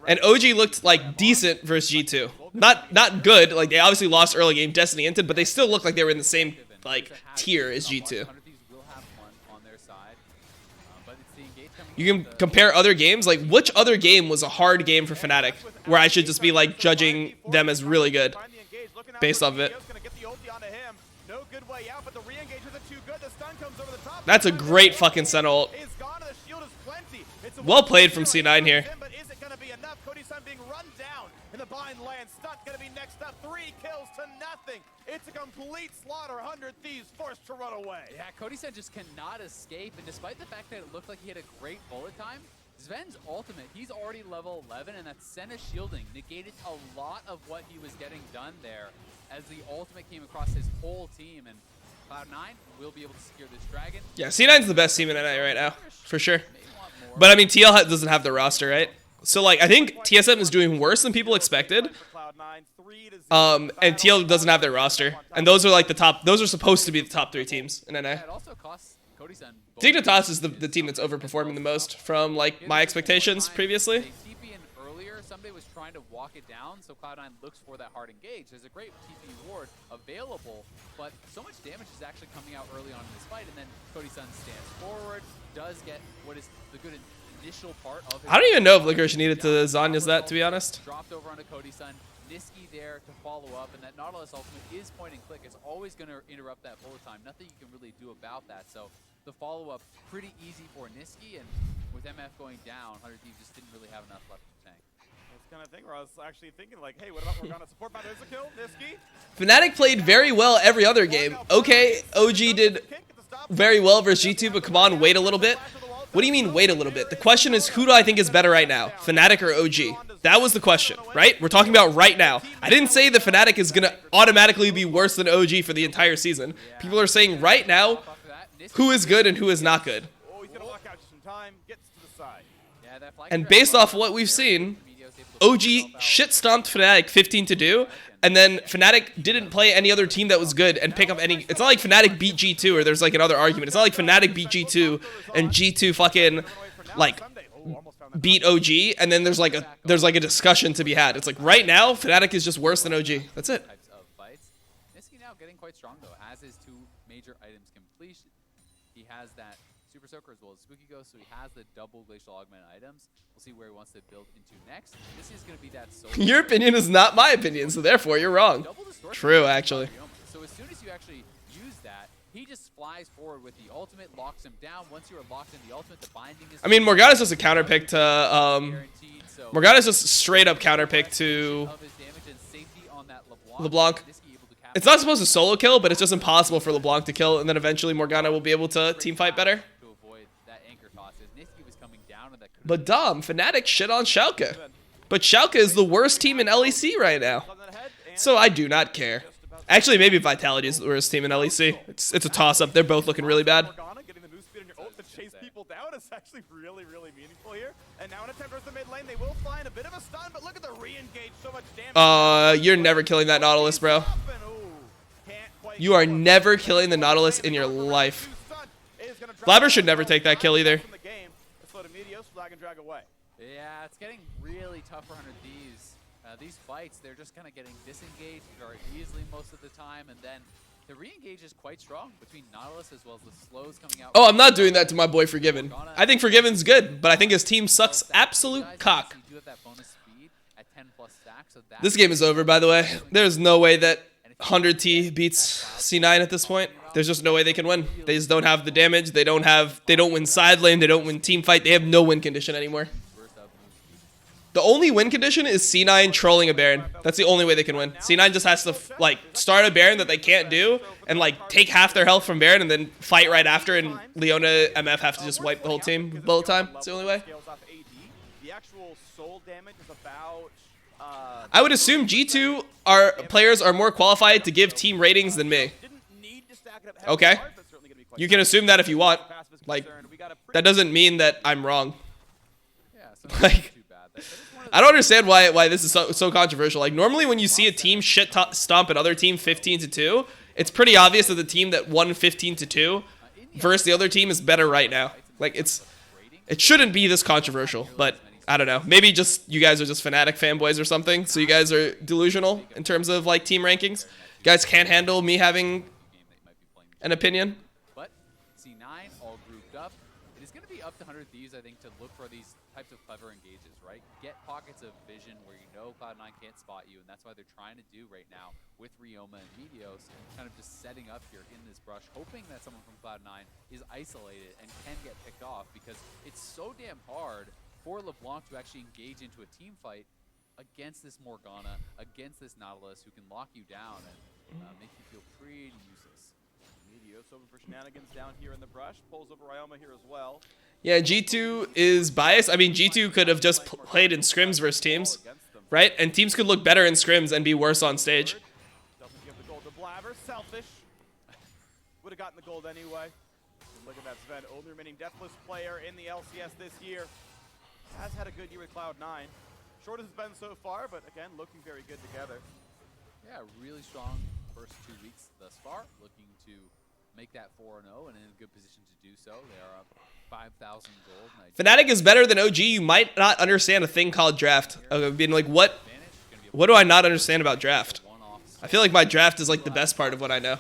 And OG looked like decent versus G2. Not good. Like, they obviously lost early game, Destiny entered, but they still looked like they were in the same like tier as G2. You can compare other games. Like, which other game was a hard game for Fnatic where I should just be like judging them as really good based off of it? That's a great fucking Sentinel. Well played from C9 here. It's a complete slaughter. 100 Thieves forced to run away. Yeah, Cody Sun just cannot escape, and despite the fact that it looked like he had a great bullet time, Sven's ultimate, he's already level 11, and that Senna shielding negated a lot of what he was getting done there as the ultimate came across his whole team, and Cloud9 will be able to secure this dragon. Yeah, C9's the best team in NA right now, for sure. But I mean, TL doesn't have the roster, right? So like, I think TSM is doing worse than people expected. And TL doesn't have their roster, and those are like the top. Those are supposed to be the top 3 teams in NA. Dignitas is the team that's overperforming the most from like my expectations previously. Somebody was trying to walk it down, so Cloud9 looks for that hard engage. There's a great TP ward available, but so much damage is actually coming out early on in this fight, and then Cody Sun stands forward, does get what is the good initial part of his. I don't even know if Licorice needed to Zanya's that, to be honest. Dropped over onto Cody Sun. Niski there to follow up, and that Nautilus ultimate is point and click. It's always going to interrupt that bullet time. Nothing you can really do about that. So the follow-up pretty easy for Niski, and with MF going down, 100 Thieves just didn't really have enough left to tank. That's kind of thing where I was actually thinking like, hey, what about Morgana support? But there's a kill, Niski. Fnatic played very well every other game. Okay, OG did very well versus G2, but come on, wait a little bit. What do you mean wait a little bit? The question is, who do I think is better right now, Fnatic or OG? That was the question, right? We're talking about right now. I didn't say the Fnatic is going to automatically be worse than OG for the entire season. People are saying right now who is good and who is not good. And based off what we've seen, OG shit-stomped Fnatic 15-2, and then Fnatic didn't play any other team that was good and pick up any. It's not like Fnatic beat G2 or there's like another argument. It's not like Fnatic beat G2 and G2 fucking like beat OG, and then there's like a discussion to be had. It's like right now Fnatic is just worse than OG. That's it. Niski now getting quite strong though. Has his 2 major items completion. He has that Super Soaker as well as Spooky Ghost, so he has the double Glacial Augment items. We'll see where he wants to build into next. This is going to be that solo. Your opinion is not my opinion, so therefore you're wrong. True, actually. So as soon as you actually use that, he just flies forward with the ultimate, locks him down. Once you are locked in the ultimate, the binding is... I mean, Morgana's just a counter pick to... Morgana's just straight up counter pick to... LeBlanc. It's not supposed to solo kill, but it's just impossible for LeBlanc to kill, and then eventually Morgana will be able to team fight better. But Dom, Fnatic shit on Schalke. But Schalke is the worst team in LEC right now. So I do not care. Actually, maybe Vitality is the worst team in LEC. It's a toss-up. They're both looking really bad. Getting the boost speed in your ult to chase people down is actually really, really meaningful here. And now an attempt towards the mid lane. They will find a bit of a stun, but look at the re-engage. So much damage. You're never killing that Nautilus, bro. You are never killing the Nautilus in your life. Blabber should never take that kill either. Yeah, it's getting really tough for 100 Thieves. These fights, they're just kind of getting disengaged very easily most of the time, and then The re-engage is quite strong between Nautilus as well as the slows coming out. Oh, I'm not doing that to my boy Forgiven. I think Forgiven's good, but I think his team sucks absolute cock. This game is over, by the way. There's no way that 100T beats C9 at this point. There's just no way they can win. They just don't have the damage. They don't win side lane. They don't win team fight. They have no win condition anymore. The only win condition is C9 trolling a Baron. That's the only way they can win. C9 just has to like start a Baron that they can't do and like take half their health from Baron and then fight right after, and Leona MF have to just wipe the whole team with bullet time. That's the only way. I would assume G2 players are more qualified to give team ratings than me. Okay. You can assume that if you want. Like, that doesn't mean that I'm wrong. Like, I don't understand why this is so controversial. Like, normally when you see a team stomp another team 15-2, it's pretty obvious that the team that won 15-2 versus the other team is better right now. Like, it shouldn't be this controversial, but I don't know. Maybe just you guys are just Fnatic fanboys or something, so you guys are delusional in terms of like team rankings. You guys can't handle me having an opinion. But C9 all grouped up. It is going to be up to 100 Thieves, I think, to look for these types of clever engages, right? Get pockets of vision where you know Cloud9 can't spot you, and that's why they're trying to do right now with Ryoma and Meteos, kind of just setting up here in this brush, hoping that someone from Cloud9 is isolated and can get picked off, because it's so damn hard for LeBlanc to actually engage into a team fight against this Morgana, against this Nautilus, who can lock you down and make you feel pretty useless. Meteos open for shenanigans down here in the brush, pulls over Ryoma here as well. Yeah, G2 is biased. I mean, G2 could have just played in scrims versus teams, right? And teams could look better in scrims and be worse on stage. Doesn't give the gold to Blabber, selfish. Would have gotten the gold anyway. And look at that, Sven, only remaining deathless player in the LCS this year. Has had a good year with Cloud9. Short as it's been so far, but again, looking very good together. Yeah, really strong first 2 weeks thus far. Looking to make that 4-0 and in a good position to do so. They are up 5,000 gold. Fnatic is better than OG. You might not understand a thing called draft. Being like, what do I not understand about draft? I feel like my draft is like the best part of what I know.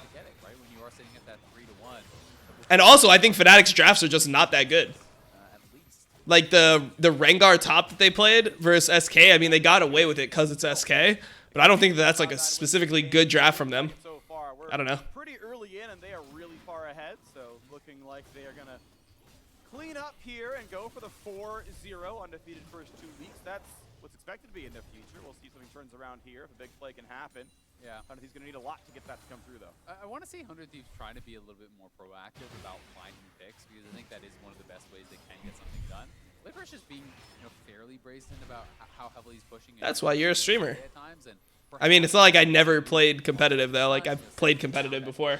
And also, I think Fnatic's drafts are just not that good. Like the Rengar top that they played versus SK, I mean, they got away with it because it's SK, but I don't think that's like a specifically good draft from them. I don't know. Pretty early in, and they are really far ahead, so looking like they are going to clean up here and go for the 4-0 undefeated first 2 weeks. That's what's expected to be in the future. We'll see if something turns around here, if a big play can happen. Yeah. 100 Thieves going to need a lot to get that to come through, though. I want to see 100 Thieves trying to be a little bit more proactive about finding picks, because I think that is one of the best ways they can get something done. Licorice is being, fairly brazen about how heavily he's pushing. That's why you're a streamer. I mean, it's not like I never played competitive, though. Like, I've played competitive before.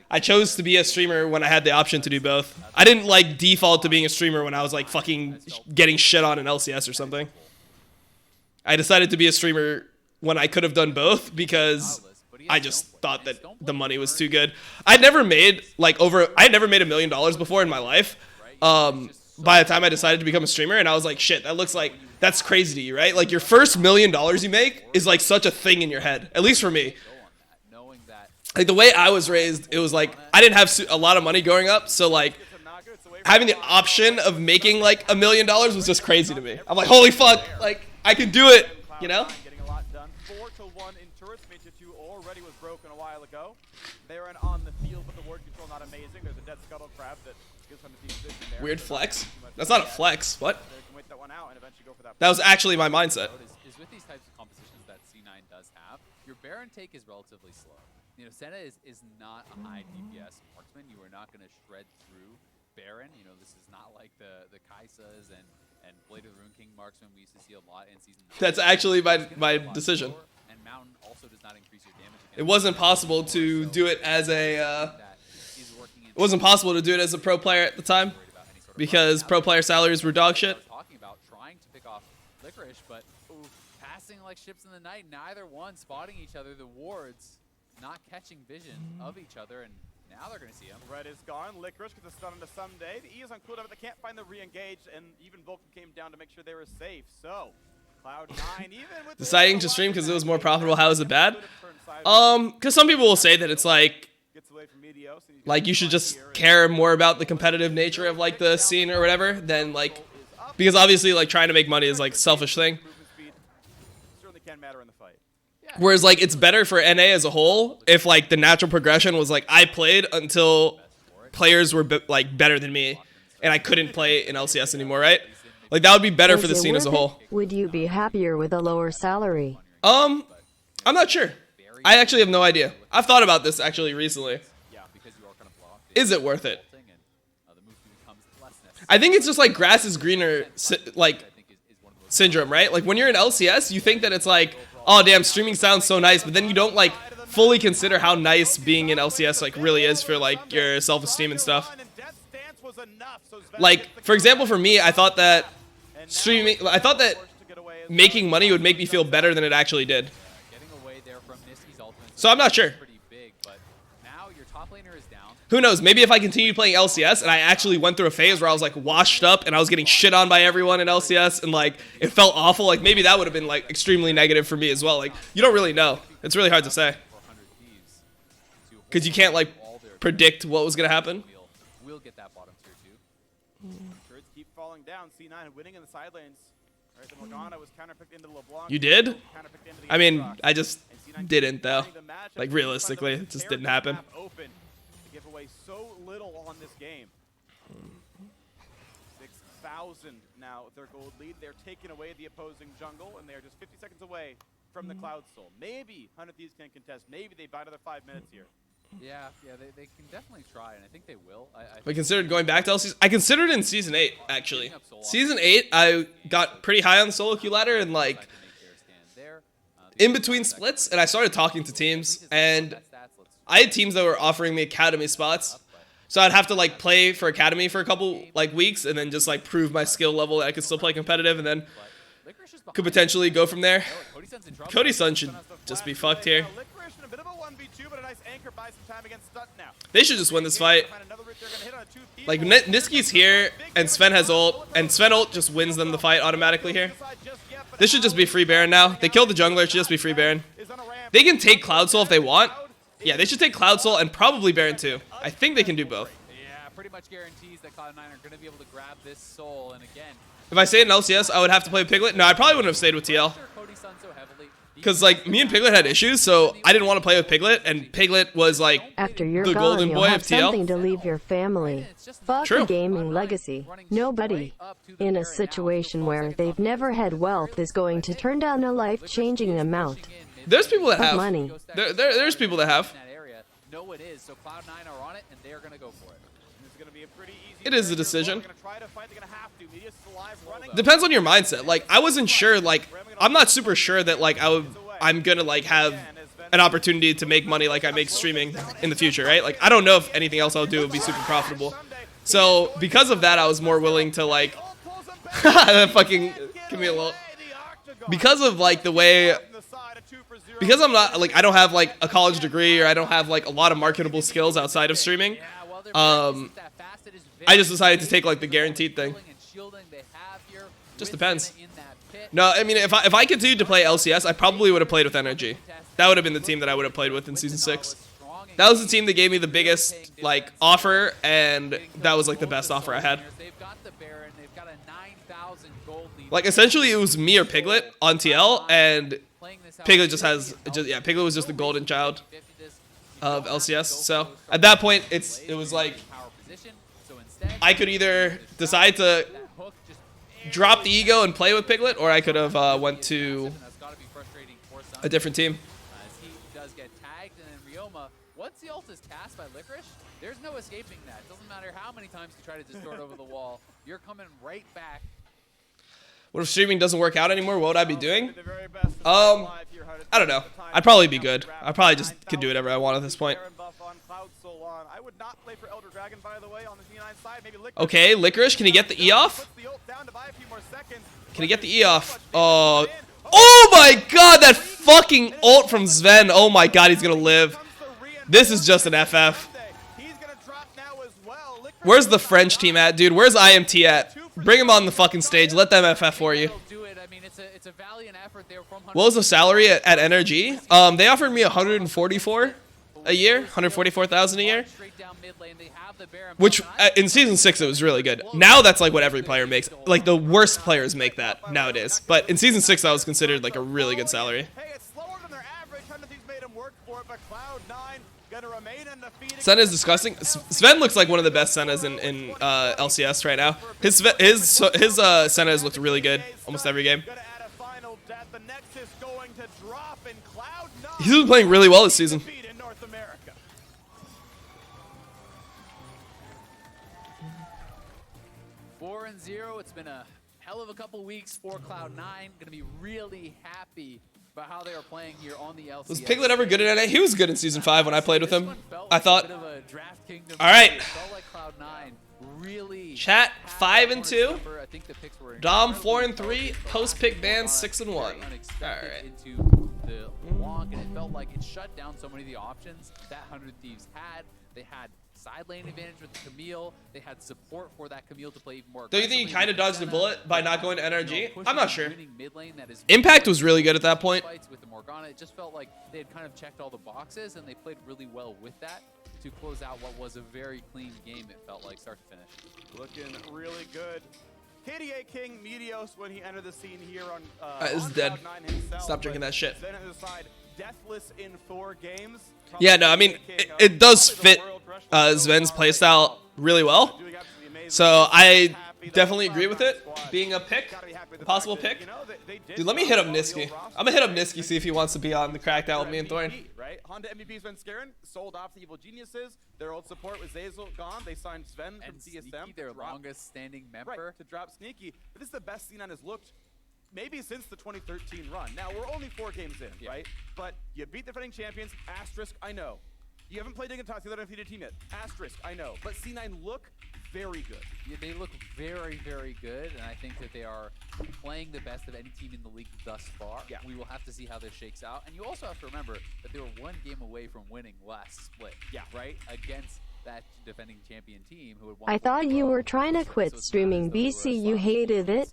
I chose to be a streamer when I had the option to do both. I didn't, like, default to being a streamer when I was, like, fucking getting shit on in LCS or something. I decided to be a streamer when I could have done both because I just thought that the money was too good. I'd never made, like, $1 million before in my life. By the time I decided to become a streamer, and I was like, shit, that looks like, that's crazy to you, right? Like, your first $1 million you make is like such a thing in your head, at least for me. Like, the way I was raised, it was like, I didn't have a lot of money growing up, so like, having the option of making like $1 million was just crazy to me. I'm like, holy fuck, like, I can do it, you know? Getting a lot done. 4-1 in turrets, Major 2 already was broken a while ago. Baron on the field, but the ward control not amazing. There's a dead scuttle crab that gives him the position there. Weird flex? That's not a flex. What? That was actually my mindset. Is with these types of compositions that C9 does have, your Baron take is relatively slow. Senna is not a high DPS marksman. You are not going to shred through Baron. This is not like the Kaisas and Blade of the Rune King marksman we used to see a lot in season 9. That's actually my decision. And Mountain also does not increase your damage. It wasn't possible to do it as a it wasn't possible to do it as a pro player at the time because pro player salaries were dog shit. Talking about trying to pick off Licorice, but passing like ships in the night, neither one spotting each other. The wards not catching vision of each other, and now they're going to see him. Red is gone. Licorice gets a stun into Someday. The E is on cooldown, but they can't find the re-engage, and even Vulcan came down to make sure they were safe. So, Cloud9, even with deciding to stream because it was more profitable. How is it bad? Because some people will say that it's like you should just care more about the competitive nature of like the scene or whatever than like, because obviously like trying to make money is like selfish thing. Whereas like it's better for NA as a whole if like the natural progression was like I played until players were like better than me and I couldn't play in LCS anymore, right? Like that would be better for the scene as a whole. Would you be happier with a lower salary? I'm not sure. I actually have no idea. I've thought about this actually recently. Is it worth it? I think it's just like grass is greener like syndrome, right? Like when you're in LCS, you think that it's like, oh damn, streaming sounds so nice, but then you don't like fully consider how nice being in LCS like really is for like your self-esteem and stuff. Like for example, for me, I thought that making money would make me feel better than it actually did. So I'm not sure. Who knows? Maybe if I continued playing LCS and I actually went through a phase where I was like washed up and I was getting shit on by everyone in LCS and like it felt awful, like maybe that would have been like extremely negative for me as well. Like you don't really know. It's really hard to say. Because you can't like predict what was going to happen. We'll get that bottom tier too. Turrets keep falling down. C9 winning in the side lanes. Right, the Morgana was counterpicked into LeBlanc. You did? I mean, I just didn't though. Like realistically, it just didn't happen. Give away so little on this game. 6,000 now their gold lead. They're taking away the opposing jungle, and they're just 50 seconds away from the Cloud Soul. Maybe 100 Thieves can contest. Maybe they buy another 5 minutes here. Yeah, they can definitely try, and I think they will. I considered going back to LCS. I considered in Season 8, actually. Season 8, I got pretty high on the solo queue ladder, and like, in between splits, and I started talking to teams, and I had teams that were offering me academy spots, so I'd have to like play for academy for a couple like weeks and then just like prove my skill level that I could still play competitive and then could potentially go from there. Cody Sun should just be fucked here. They should just win this fight. Like Niski's here and Sven has ult and Sven ult just wins them the fight automatically here. This should just be free Baron now. They killed the jungler, it should just be free Baron. They can take Cloud Soul if they want. Yeah, they should take Cloud Soul and probably Baron too. I think they can do both. Yeah, pretty much guarantees that Cloud9 are going to be able to grab this soul. And again, if I stayed in LCS, I would have to play Piglet. No, I probably wouldn't have stayed with TL. Because like me and Piglet had issues, so I didn't want to play with Piglet, and Piglet was like after you're the gone, golden you'll boy have of TL. Something to leave your family. Fuck True. the gaming legacy. Nobody in a situation where they've never had wealth is going to turn down a life-changing amount. There's people that of have money. There's people that have. No, it is. So Cloud9 are on it, and they're going to go for it. It is a decision. Depends on your mindset. Like I wasn't sure. Like I'm not super sure that like I'm gonna like have an opportunity to make money like I make streaming in the future, right? Like I don't know if anything else I'll do will be super profitable. So because of that, I was more willing to like fucking give me a little. Because of like the way. Because I'm not like I don't have like a college degree or I don't have like a lot of marketable skills outside of streaming. I just decided to take like the guaranteed thing. Just depends. No, I mean if I continued to play LCS, I probably would have played with Energy. That would have been the team that I would have played with in Season 6. That was the team that gave me the biggest like offer, and that was like the best offer I had. Like essentially it was me or Piglet on TL, and Piglet Piglet was just the golden child of LCS. So at that point, it was like I could either decide to drop the ego and play with Piglet, or I could have went to a different team. He does get tagged, and then Ryoma, once the ult is cast by Licorice, there's no escaping that. It doesn't matter how many times you try to distort over the wall, you're coming right back. What if streaming doesn't work out anymore? What would I be doing? I don't know. I'd probably be good. I probably just could do whatever I want at this point. Okay, Licorice, can he get the E off? Can he get the E off? Oh my god, that fucking ult from Sven. Oh my god, he's gonna live. This is just an FF. Where's the French team at, dude? Where's IMT at? Bring him on the fucking stage. Let them FF for you. it's a valiant effort there from What was the salary at NRG? They offered me 144 a year, 144,000 a year. Which in season 6 it was really good. Now that's like what every player makes. Like the worst players make that nowadays. But in season 6 that was considered like a really good salary. Senna is disgusting. Sven looks like one of the best Sennas in LCS right now. His Senna has looked really good almost every game. He's been playing really well this season. 4-0. It's been a hell of a couple weeks for Cloud9. Gonna be really happy about how they are playing here on the LCS. Was Piglet ever good at NA? He was good in season 5 when I played with him. I thought. All right. Chat 5-2. Dom 4-3. Post pick ban 6-1. All right. And it felt like it shut down so many of the options that 100 Thieves had. They had side lane advantage with the Camille. They had support for that Camille to play even more. Don't you think he kind of dodged a bullet by not going to NRG? I'm not sure. Impact was really good at that point. With the Morgana, it just felt like they had kind of checked all the boxes and they played really well with that to close out what was a very clean game. It felt like start to finish. Looking really good. KDA King Medios when he entered the scene here on is dead. Stop drinking that shit. Then on the side, deathless in 4 games. Yeah, no, I mean, it does fit Sven's playstyle really well. So I definitely agree with it being a pick, a possible pick. Dude, let me hit up Niski. I'm gonna hit up Niski, see if he wants to be on the Crackdown with me and Thorn. Right? Honda MVP Sven Skaren sold off the Evil Geniuses. Their old support was Zazel gone. They signed Sven from CSM. Sneaky, their longest standing member. Right, to drop Sneaky. But this is the best C9 has looked maybe since the 2013 run. Now, we're only 4 games in, right? But you beat the defending champions. Asterisk, I know. You haven't played Dignitas, the other undefeated team yet. Asterisk, I know. But C9 look very good. Yeah, they look very, very good, and I think that they are playing the best of any team in the league thus far. Yeah. We will have to see how this shakes out. And you also have to remember that they were 1 game away from winning last split. Yeah. Right? Against that defending champion team who had won. I thought you were trying to quit streaming BC. You hated it.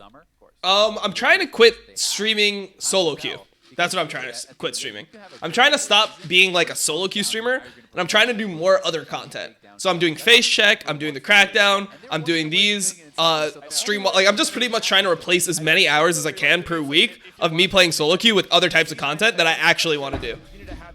I'm trying to quit streaming solo queue. That's what I'm trying to quit streaming. I'm trying to stop being like a solo queue streamer, and I'm trying to do more other content. So I'm doing face check, I'm doing the Crackdown, I'm doing these stream. Like I'm just pretty much trying to replace as many hours as I can per week of me playing solo queue with other types of content that I actually want to do.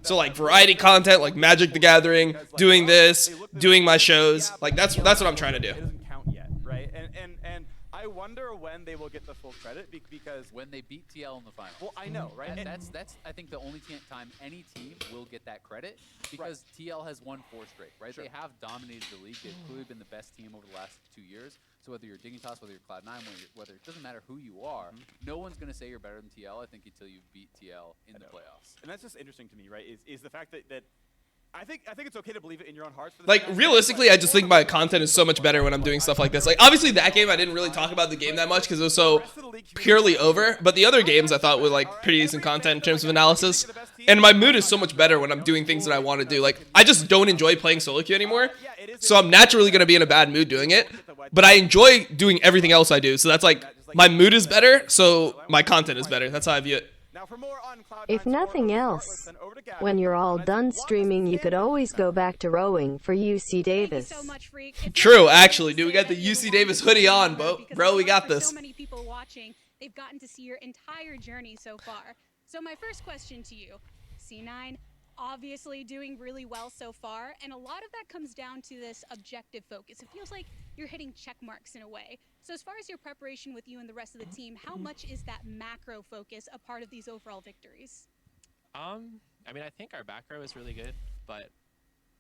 So like variety content, like Magic the Gathering, doing this, doing my shows. Like that's what I'm trying to do. It doesn't count yet, right? And I wonder when they will get the full credit because when they beat TL in the final. Well, I know, right? That's I think the only time any team will get that credit because TL has won 4 straight, right? Sure. They have dominated the league. They've clearly been the best team over the last 2 years. So whether you're Dignitas, whether you're Cloud9, whether it doesn't matter who you are, no one's going to say you're better than TL, I think, until you beat TL in the playoffs. And that's just interesting to me, right? Is the fact that I think it's okay to believe it in your own hearts. Like realistically, I just think my content is so much better when I'm doing stuff like this. Like obviously that game I didn't really talk about the game that much because it was so purely over. But the other games I thought were like pretty decent content in terms of analysis. And my mood is so much better when I'm doing things that I want to do. Like I just don't enjoy playing solo queue anymore. So I'm naturally going to be in a bad mood doing it. But I enjoy doing everything else I do. So that's like my mood is better. So my content is better. That's how I view it. If nothing else, when you're all done streaming, you could always go back to rowing for UC Davis. True, actually, dude. We got the UC Davis hoodie on, bro. We got this. So many people watching, they've gotten to see your entire journey so far. So my first question to you, C9, obviously doing really well so far, and a lot of that comes down to this objective focus. It feels like you're hitting check marks in a way. So as far as your preparation with you and the rest of the team, how much is that macro focus a part of these overall victories? I mean, I think our back row is really good, but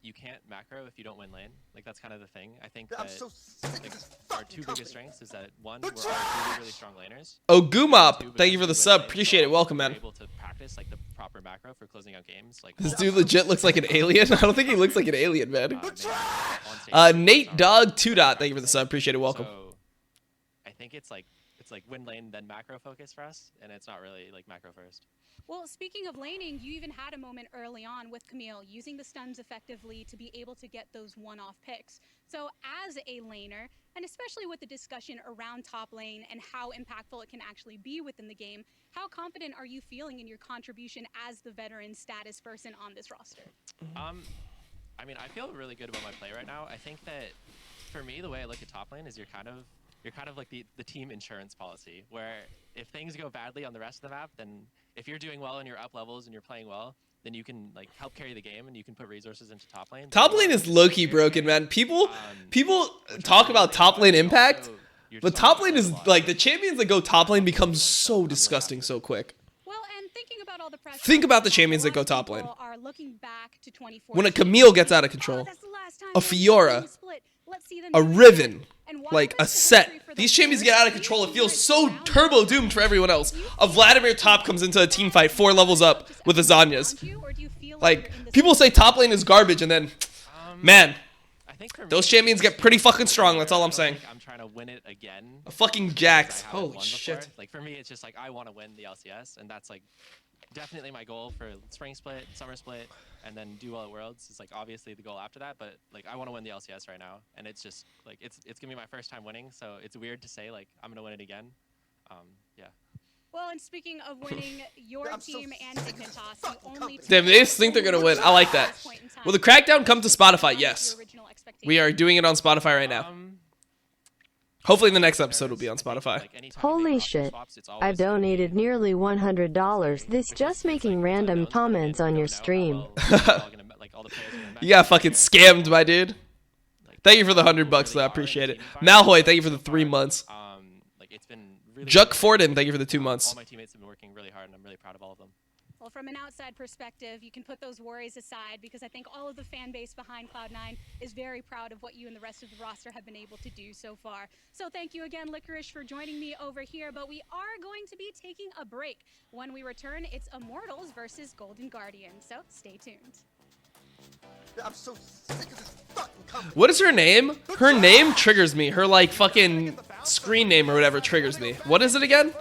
you can't macro if you don't win lane. Like, that's kind of the thing. I think that like, our 2 biggest strengths is that, one, we're all really, really strong laners. Oh, Goomop, thank you for the sub. Appreciate it. Welcome, man. We're able to practice, like, the proper macro for closing out games. Like, This dude legit looks like an alien. I don't think he looks like an alien, man. maybe Nate Dog 2 Dot, thank you for the sub. Appreciate it. Welcome. So, I think it's it's like win lane then macro focus for us, and it's not really like macro first. Well, speaking of laning, you even had a moment early on with Camille using the stuns effectively to be able to get those one-off picks. So as a laner, and especially with the discussion around top lane and how impactful it can actually be within the game, how confident are you feeling in your contribution as the veteran status person on this roster? I mean, I feel really good about my play right now. I think that for me, the way I look at top lane is you're kind of like the team insurance policy, where if things go badly on the rest of the map, then if you're doing well and you're up levels and you're playing well, then you can like help carry the game and you can put resources into top lane. Top lane is low-key broken, man. People talk about top lane impact, but top lane is like the champions that go top lane become so disgusting so quick. Well, and thinking about all the pressure, Think about the champions that go top lane. Are looking back to 2014. When a Camille gets out of control, a Fiora, a Riven, like a Set. These champions get out of control. It feels so turbo doomed for everyone else. A Vladimir top comes into a team fight 4 levels up with the Zanyas. Like, people say top lane is garbage, and then, man, those champions get pretty fucking strong. That's all I'm saying. I'm trying to win it again. A fucking Jax. Holy shit. Like for me, it's just like I want to win the LCS, and that's like definitely my goal for spring split, summer split, and then do well at Worlds. It's like obviously the goal after that, but like I want to win the LCS right now, and it's just like it's gonna be my first time winning, so it's weird to say like I'm gonna win it again. Yeah. Well, and speaking of winning, your team and Dignitas, the only team Damn, they just think they're gonna win. I like that. Will the crackdown come to Spotify? Yes. We are doing it on Spotify right now. Hopefully the next episode will be on Spotify. Holy shit. I've donated nearly $100. This just making random comments on your stream. You got fucking scammed, my dude. Thank you for the $100 though. I appreciate it. Malhoy, thank you for the 3 months. Juck Forden, thank you for the 2 months. All my teammates have been working really hard, and I'm really proud of all of them. Well, from an outside perspective, you can put those worries aside because I think all of the fan base behind Cloud9 is very proud of what you and the rest of the roster have been able to do so far. So thank you again, Licorice, for joining me over here. But we are going to be taking a break. When we return, it's Immortals versus Golden Guardian. So stay tuned. I'm so sick of this fucking company. What is her name? Her name triggers me. Her like fucking screen name or whatever triggers me. What is it again?